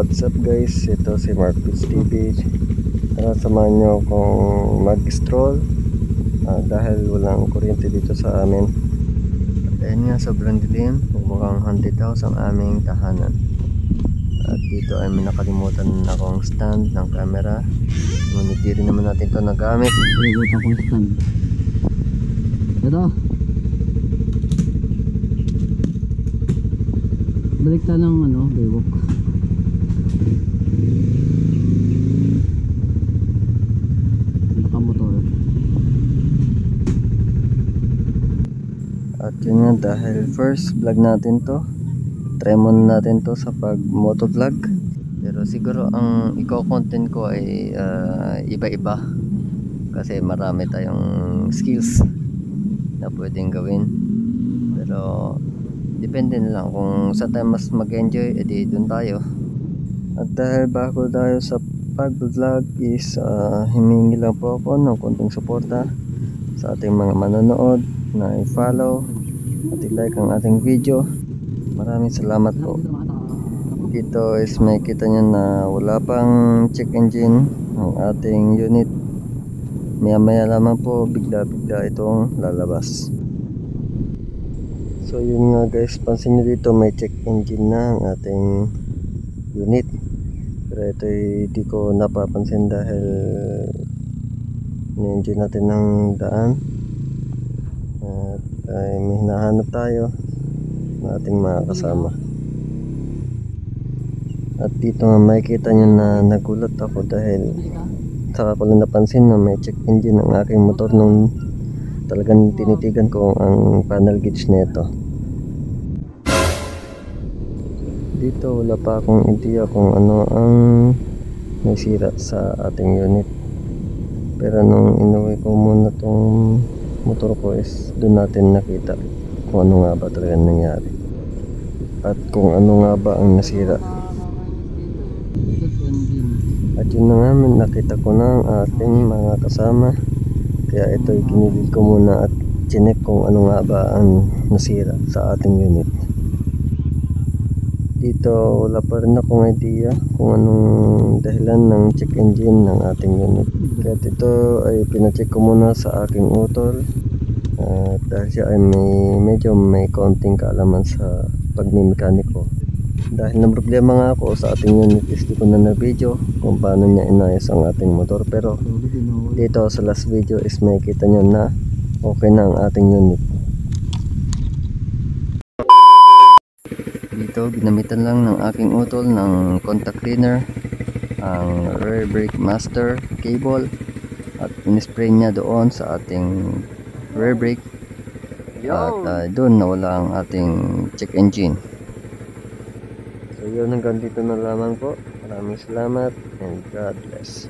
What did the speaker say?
what's up guys? Ito si Marcus TV. Tara, samahan nyo akong mag-stroll dahil walang kuryente dito sa amin. At ayun nga, sobrang dilim. Mukhang haunted house ang aming tahanan. At dito ay may nakalimutan akong stand ng camera. Ngunit di rin naman natin ito nagamit. Nalimutan kong stand. Ito. Balik tayo ng baywalk. Nakamotor. At yun nga, dahil first vlog natin to, try muna natin to sa pag motovlog. Pero siguro ang i-content ko ay iba-iba. Kasi marami tayong skills na pwedeng gawin. Pero depende na lang kung saan tayo mas mag-enjoy, edi dun tayo. At dahil bago tayo sa pag-vlog is himingi lang po ako ng konting suporta sa ating mga manonood na i-follow at i-like ang ating video. Maraming salamat po. Dito is may kita nyo na wala pang check engine ang ating unit. Maya maya lamang po bigla itong lalabas. So yun nga guys, pansin nyo dito may check engine na ang ating unit. Pero ito di ko napapansin dahil ni-engine natin ng daan. At ay may hinahanap tayo ng ating mga kasama. At dito nga makikita nyo na nagulat ako dahil saka ko lang napansin na may check engine ang aking motor nung talagang tinitigan ko ang panel gauge nito. Dito wala pa akong idea kung ano ang nasira sa ating unit. Pero nung inuwi ko muna tong motor ko is doon natin nakita kung ano nga ba talaga nangyari. At kung ano nga ba ang nasira. At yun na nga, nakita ko na ang ating mga kasama. Kaya ito ginilid ko muna at chinek kung ano nga ba ang nasira sa ating unit. Dito wala pa rin akong idea kung anong dahilan ng check engine ng ating unit. Kaya ito ay pinacheck ko muna sa aking utol. Dahil siya ay medyo may konting kaalaman sa pagmimekaniko. Dahil ng problema nga ako sa ating unit is di ko na na-video kung paano niya inayos ang ating motor. Pero dito sa last video is may kita nyo na okay na ang ating unit. Dito ginamitan lang ng aking utol ng contact cleaner ang rear brake master cable at in-spray niya doon sa ating rear brake at doon nawala ang ating check engine. So yun, hanggang dito na lamang po. Maraming salamat and God bless.